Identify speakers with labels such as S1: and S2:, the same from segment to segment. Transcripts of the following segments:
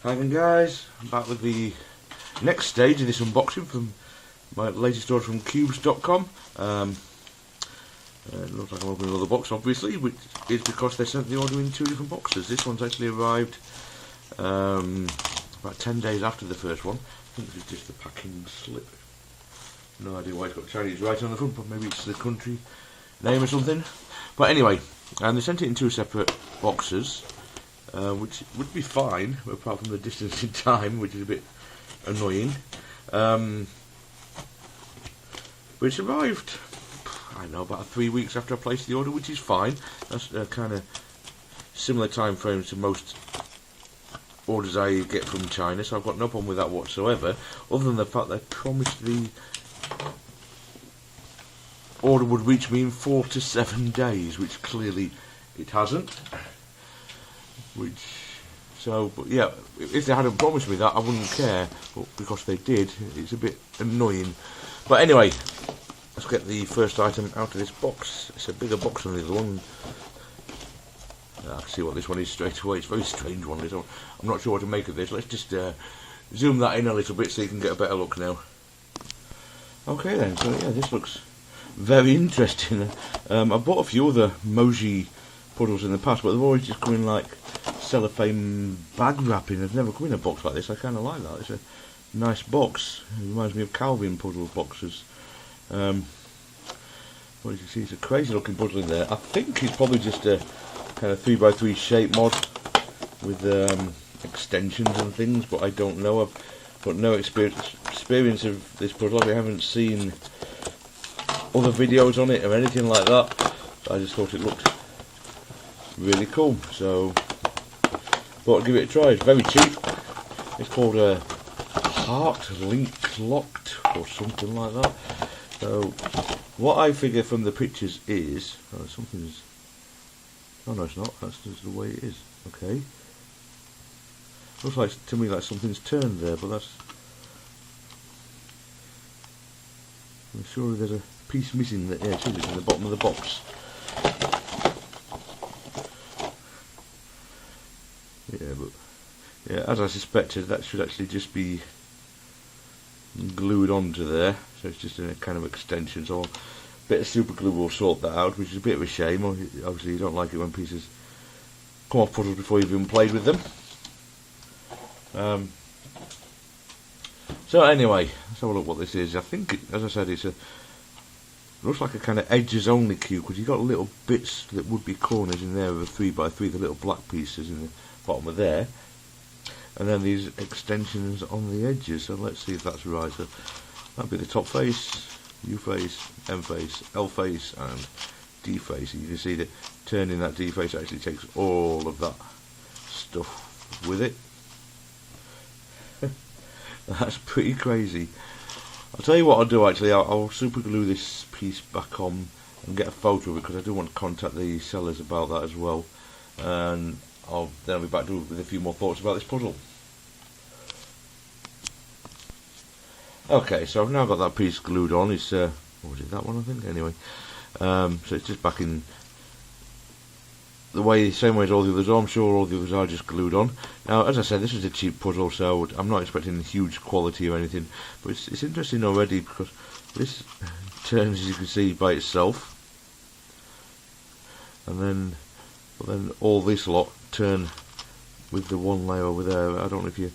S1: Hi again guys, I'm back with the next stage of this unboxing from my latest order from cubes.com. It looks like I'm opening another box obviously, which is because they sent the order in two different boxes. This one's actually arrived about 10 days after the first one. I think this is just the packing slip. No idea why it's got Chinese writing on the front, but maybe it's the country name or something. But anyway, they sent it in two separate boxes. Which would be fine, apart from the distance in time, which is a bit annoying. But it's arrived, I don't know, about 3 weeks after I placed the order, which is fine. That's kind of similar time frames to most orders I get from China, so I've got no problem with that whatsoever, other than the fact they promised the order would reach me in 4 to 7 days, which clearly it hasn't. But yeah, if they hadn't promised me that, I wouldn't care, but because they did, it's a bit annoying. But anyway, let's get the first item out of this box. It's a bigger box than the other one. I can see what this one is straight away. It's a very strange one. I'm not sure what to make of this. Let's just zoom that in a little bit so you can get a better look now. Okay then, so yeah, this looks very interesting. I bought a few other Mozhi puzzles in the past, but they've always just come in like cellophane bag wrapping. They've never come in a box like this. I kind of like that. It's a nice box. It reminds me of Calvin puzzle boxes. Well, you can see it's a crazy looking puzzle in there. I think it's probably just a kind of 3x3 shape mod with extensions and things, but I don't know. I've got no experience of this puzzle. I haven't seen other videos on it or anything like that. I just thought it looked really cool, so thought I'd give it a try. It's very cheap. It's called a Heart Link Locked or something like that. So what I figure from the pictures is something's. Oh no, it's not. That's just the way it is. Okay. Looks like to me like something's turned there, but that's. I'm sure there's a piece missing there. Yeah, it's in the bottom of the box. Yeah, but yeah, as I suspected, that should actually just be glued onto there. So it's just a kind of extension. So a bit of super glue will sort that out, which is a bit of a shame. Obviously, you don't like it when pieces come off puzzles before you've even played with them. So anyway, let's have a look what this is. I think, as I said, it looks like a kind of edges only cube, because you've got little bits that would be corners in there of a 3x3, the little black pieces in the bottom of there, and then these extensions on the edges. So let's see if that's right. So that'll be the top face, U face, M face, L face and D face. You can see that turning that D face actually takes all of that stuff with it. That's pretty crazy. I'll tell you what I'll do actually. I'll super glue this piece back on and get a photo of it, because I do want to contact the sellers about that as well, and then I'll be back with a few more thoughts about this puzzle. Okay, so I've now got that piece glued on. It's what was it, that one I think? Anyway, so it's just back in the same way as all the others are. I'm sure all the others are just glued on. Now, as I said, this is a cheap puzzle, so I'm not expecting huge quality or anything, but it's interesting already, because this turns, as you can see, by itself, and then all this lot turn with the one layer over there. I don't know if you're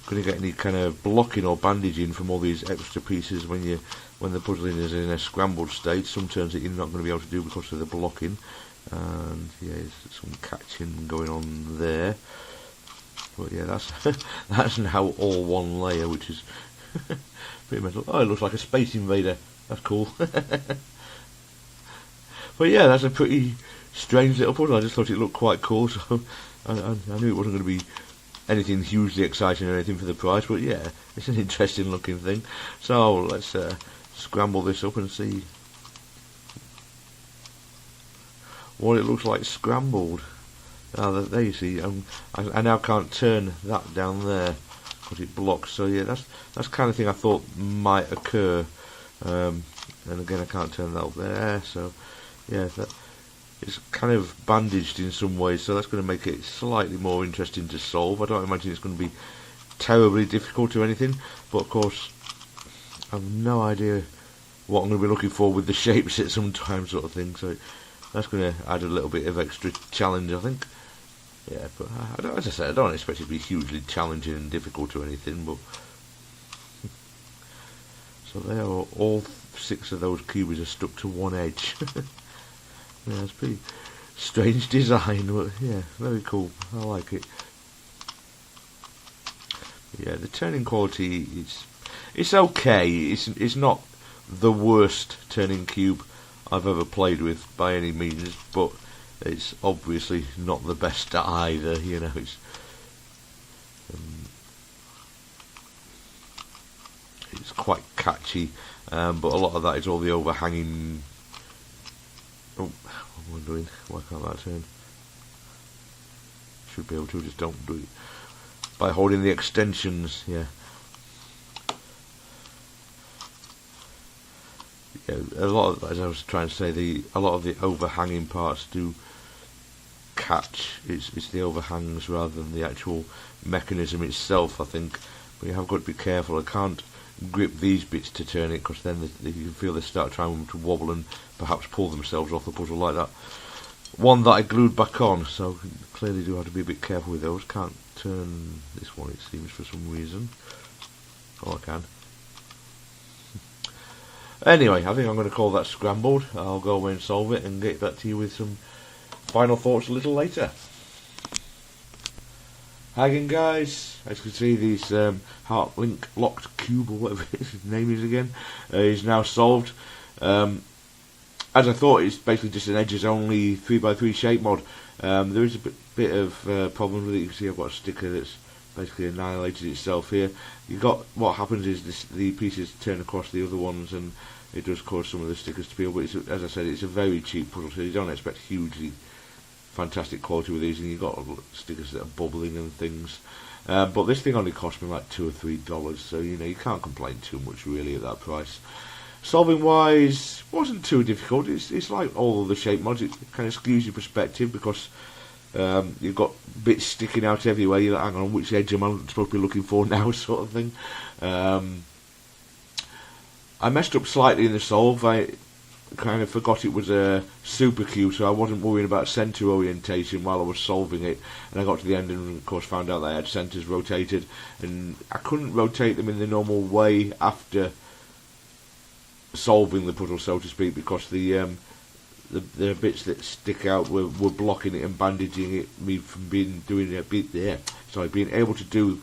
S1: going to get any kind of blocking or bandaging from all these extra pieces when the puzzling is in a scrambled state. Some turns that you're not going to be able to do because of the blocking, and yeah, there's some catching going on there. But yeah, that's now all one layer, which is pretty mental. Oh, it looks like a Space Invader. That's cool. But yeah, that's a pretty strange little puzzle. I just thought it looked quite cool, so I knew it wasn't going to be anything hugely exciting or anything for the price, but yeah, it's an interesting looking thing. So let's scramble this up and see what it looks like scrambled. There you see, I now can't turn that down there because it blocks. So yeah, that's the kind of thing I thought might occur. And again, I can't turn that up there. So yeah, it's kind of bandaged in some ways, so that's going to make it slightly more interesting to solve. I don't imagine it's going to be terribly difficult or anything, but of course I've no idea what I'm going to be looking for with the shapes at some time, sort of thing, so that's going to add a little bit of extra challenge, I think. Yeah, but as I said, I don't expect it to be hugely challenging and difficult or anything, but so there are all 6 of those cubes are stuck to one edge. Yeah, it's pretty strange design, but yeah, very cool. I like it. Yeah, the turning quality it's okay. It's not the worst turning cube I've ever played with by any means, but it's obviously not the best either. You know, it's quite catchy, but a lot of that is all the overhanging. Oh, what am I doing? Why can't that turn? Should be able to, just don't do it. By holding the extensions, yeah. Yeah, a lot of, as I was trying to say, a lot of the overhanging parts do catch. It's the overhangs rather than the actual mechanism itself, I think. But you have got to be careful. I can't grip these bits to turn it, because then you can feel they start trying to wobble and perhaps pull themselves off the puzzle like that. One that I glued back on, so clearly do have to be a bit careful with those. Can't turn this one, it seems, for some reason. Oh, I can. Anyway, I think I'm going to call that scrambled. I'll go away and solve it and get back to you with some final thoughts a little later. Hi again, guys. As you can see, this Heart Link locked cube, or whatever his name is again, is now solved. As I thought, it's basically just an edges only 3x3 shape mod. There is a bit of problem with it. You can see I've got a sticker that's basically annihilated itself here. What happens is the pieces turn across the other ones, and it does cause some of the stickers to peel. But as I said, it's a very cheap puzzle, so you don't expect hugely fantastic quality with these, and you've got stickers that are bubbling and things. But this thing only cost me like $2 or $3, so you can't complain too much really at that price. Solving wise, wasn't too difficult. It's like all of the shape mods. It kind of skews your perspective, because you've got bits sticking out everywhere. You're like, hang on, which edge am I supposed to be looking for now, sort of thing. I messed up slightly in the solve. I kind of forgot it was a super cube, so I wasn't worrying about centre orientation while I was solving it. And I got to the end and of course found out that I had centres rotated, and I couldn't rotate them in the normal way after solving the puzzle, so to speak, because the bits that stick out were blocking it and bandaging me from being able to do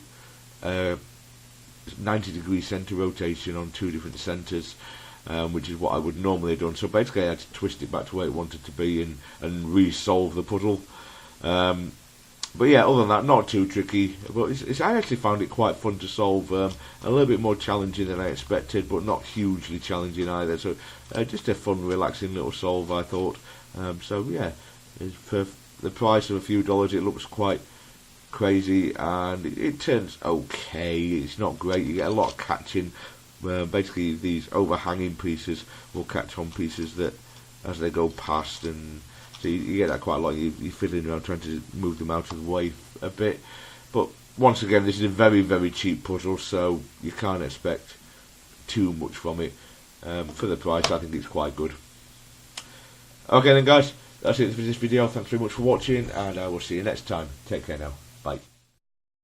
S1: 90-degree centre rotation on 2 different centres, which is what I would normally have done. So basically I had to twist it back to where it wanted to be and re-solve the puzzle. But yeah, other than that, not too tricky. But I actually found it quite fun to solve. A little bit more challenging than I expected, but not hugely challenging either. So just a fun, relaxing little solve, I thought. So yeah, for the price of a few dollars, it looks quite crazy, and it turns okay. It's not great. You get a lot of catching. Basically, these overhanging pieces will catch on pieces that as they go past, and so you get that quite a lot. You're fiddling around trying to move them out of the way a bit. But once again, this is a very, very cheap puzzle, so you can't expect too much from it. For the price, I think it's quite good. Okay then, guys, that's it for this video. Thanks very much for watching, and I will see you next time. Take care now. Bye.